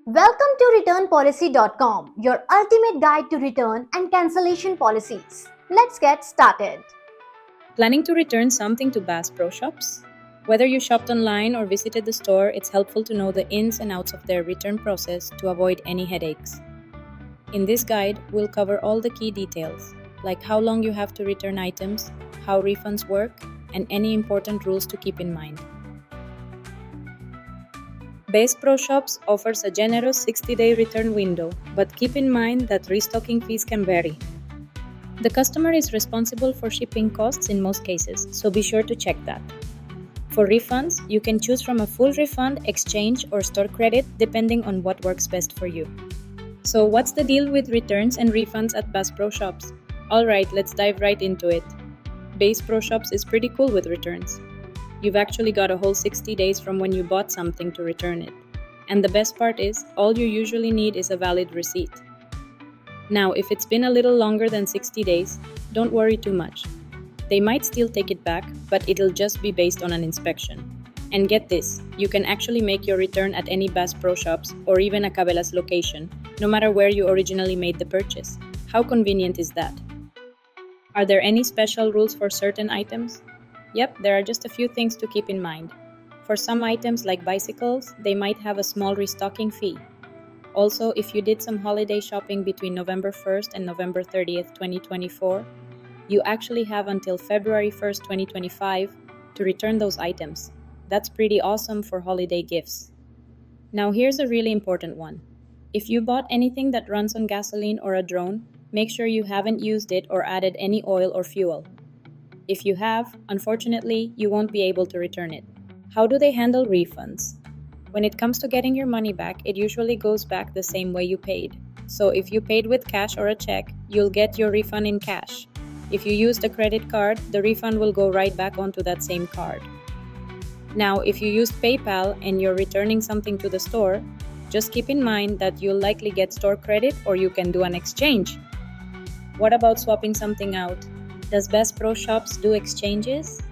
Welcome to returnpolicy.com, your ultimate guide to return and cancellation policies. Let's get started. Planning to return something to Bass Pro Shops? Whether you shopped online or visited the store, it's helpful to know the ins and outs of their return process to avoid any headaches. In this guide, we'll cover all the key details, like how long you have to return items, how refunds work, and any important rules to keep in mind. Bass Pro Shops offers a generous 60-day return window, but keep in mind that restocking fees can vary. The customer is responsible for shipping costs in most cases, so be sure to check that. For refunds, you can choose from a full refund, exchange, or store credit depending on what works best for you. So what's the deal with returns and refunds at Bass Pro Shops? Alright, let's dive right into it. Bass Pro Shops is pretty cool with returns. You've actually got a whole 60 days from when you bought something to return it. And the best part is, all you usually need is a valid receipt. Now, if it's been a little longer than 60 days, don't worry too much. They might still take it back, but it'll just be based on an inspection. And get this, you can actually make your return at any Bass Pro Shops or even a Cabela's location, no matter where you originally made the purchase. How convenient is that? Are there any special rules for certain items? Yep, there are just a few things to keep in mind. For some items like bicycles, they might have a small restocking fee. Also, if you did some holiday shopping between November 1st and November 30th, 2024, you actually have until February 1st, 2025 to return those items. That's pretty awesome for holiday gifts. Now here's a really important one. If you bought anything that runs on gasoline or a drone, make sure you haven't used it or added any oil or fuel. If you have, unfortunately, you won't be able to return it. How do they handle refunds? When it comes to getting your money back, it usually goes back the same way you paid. So if you paid with cash or a check, you'll get your refund in cash. If you used a credit card, the refund will go right back onto that same card. Now, if you used PayPal and you're returning something to the store, just keep in mind that you'll likely get store credit or you can do an exchange. What about swapping something out? Does Bass Pro Shops do exchanges?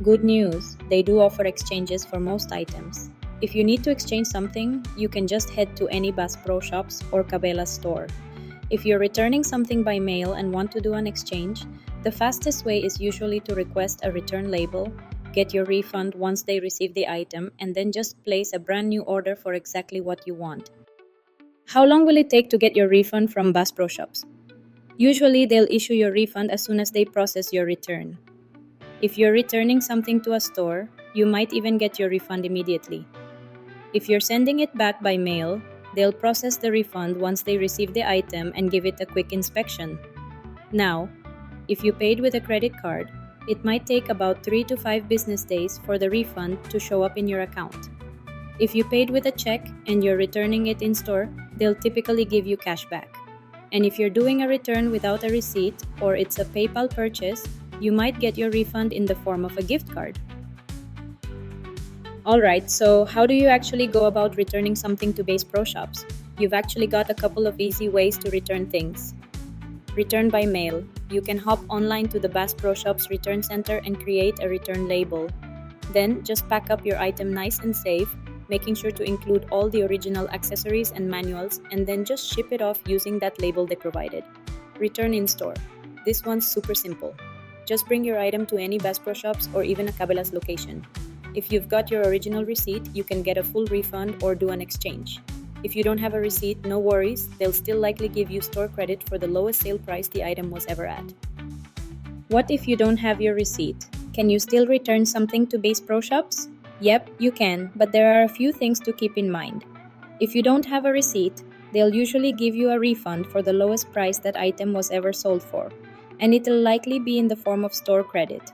Good news, they do offer exchanges for most items. If you need to exchange something, you can just head to any Bass Pro Shops or Cabela's store. If you're returning something by mail and want to do an exchange, the fastest way is usually to request a return label, get your refund once they receive the item, and then just place a brand new order for exactly what you want. How long will it take to get your refund from Bass Pro Shops? Usually, they'll issue your refund as soon as they process your return. If you're returning something to a store, you might even get your refund immediately. If you're sending it back by mail, they'll process the refund once they receive the item and give it a quick inspection. Now, if you paid with a credit card, it might take about 3 to 5 business days for the refund to show up in your account. If you paid with a check and you're returning it in store, they'll typically give you cash back. And if you're doing a return without a receipt or it's a PayPal purchase, you might get your refund in the form of a gift card. Alright, so how do you actually go about returning something to Bass Pro Shops? You've actually got a couple of easy ways to return things. Return by mail. You can hop online to the Bass Pro Shops Return Center and create a return label. Then just pack up your item nice and safe, making sure to include all the original accessories and manuals, and then just ship it off using that label they provided. Return in store. This one's super simple. Just bring your item to any Bass Pro Shops or even a Cabela's location. If you've got your original receipt, you can get a full refund or do an exchange. If you don't have a receipt, no worries, they'll still likely give you store credit for the lowest sale price the item was ever at. What if you don't have your receipt? Can you still return something to Bass Pro Shops? Yep, you can, but there are a few things to keep in mind. If you don't have a receipt, they'll usually give you a refund for the lowest price that item was ever sold for, and it'll likely be in the form of store credit.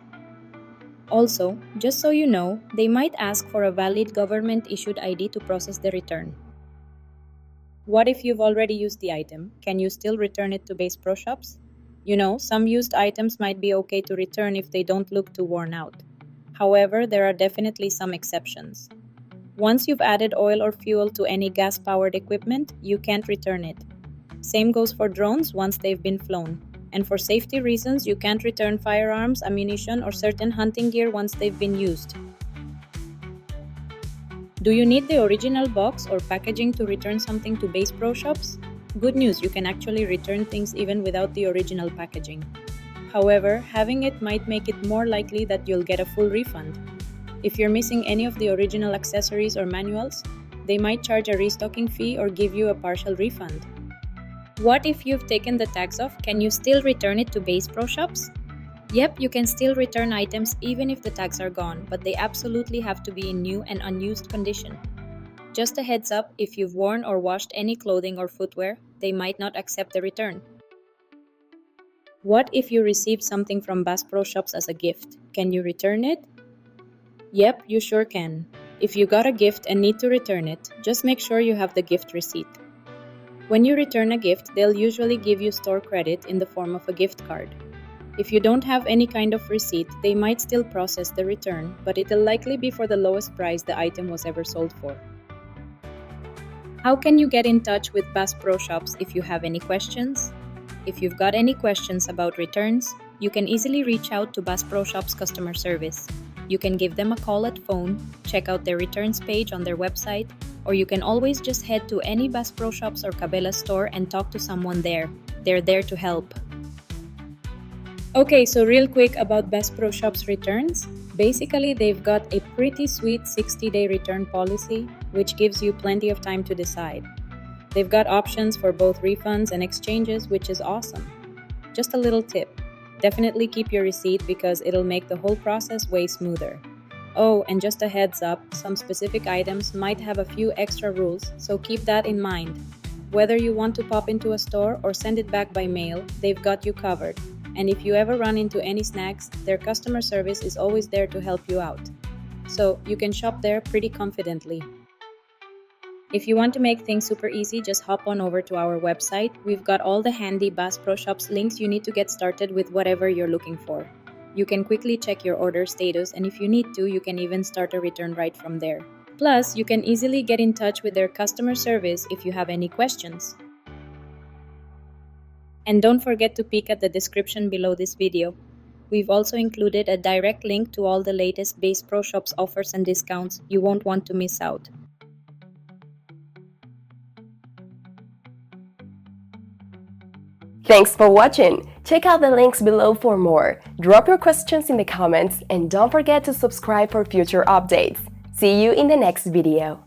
Also, just so you know, they might ask for a valid government-issued ID to process the return. What if you've already used the item? Can you still return it to Bass Pro Shops? You know, some used items might be okay to return if they don't look too worn out. However, there are definitely some exceptions. Once you've added oil or fuel to any gas-powered equipment, you can't return it. Same goes for drones once they've been flown. And for safety reasons, you can't return firearms, ammunition, or certain hunting gear once they've been used. Do you need the original box or packaging to return something to Bass Pro Shops? Good news, you can actually return things even without the original packaging. However, having it might make it more likely that you'll get a full refund. If you're missing any of the original accessories or manuals, they might charge a restocking fee or give you a partial refund. What if you've taken the tags off? Can you still return it to Bass Pro Shops? Yep, you can still return items even if the tags are gone, but they absolutely have to be in new and unused condition. Just a heads up, if you've worn or washed any clothing or footwear, they might not accept the return. What if you received something from Bass Pro Shops as a gift? Can you return it? Yep, you sure can. If you got a gift and need to return it, just make sure you have the gift receipt. When you return a gift, they'll usually give you store credit in the form of a gift card. If you don't have any kind of receipt, they might still process the return, but it'll likely be for the lowest price the item was ever sold for. How can you get in touch with Bass Pro Shops if you have any questions? If you've got any questions about returns, you can easily reach out to Bass Pro Shops customer service. You can give them a call at phone, check out their returns page on their website, or you can always just head to any Bass Pro Shops or Cabela store and talk to someone there. They're there to help. Okay, so real quick about Bass Pro Shops returns. Basically, they've got a pretty sweet 60-day return policy, which gives you plenty of time to decide. They've got options for both refunds and exchanges, which is awesome. Just a little tip. Definitely keep your receipt because it'll make the whole process way smoother. Oh, and just a heads up, some specific items might have a few extra rules, so keep that in mind. Whether you want to pop into a store or send it back by mail, they've got you covered. And if you ever run into any snags, their customer service is always there to help you out. So you can shop there pretty confidently. If you want to make things super easy, just hop on over to our website. We've got all the handy Bass Pro Shops links you need to get started with whatever you're looking for. You can quickly check your order status, and if you need to, you can even start a return right from there. Plus, you can easily get in touch with their customer service if you have any questions. And don't forget to peek at the description below this video. We've also included a direct link to all the latest Bass Pro Shops offers and discounts you won't want to miss out. Thanks for watching! Check out the links below for more. Drop your questions in the comments and don't forget to subscribe for future updates. See you in the next video.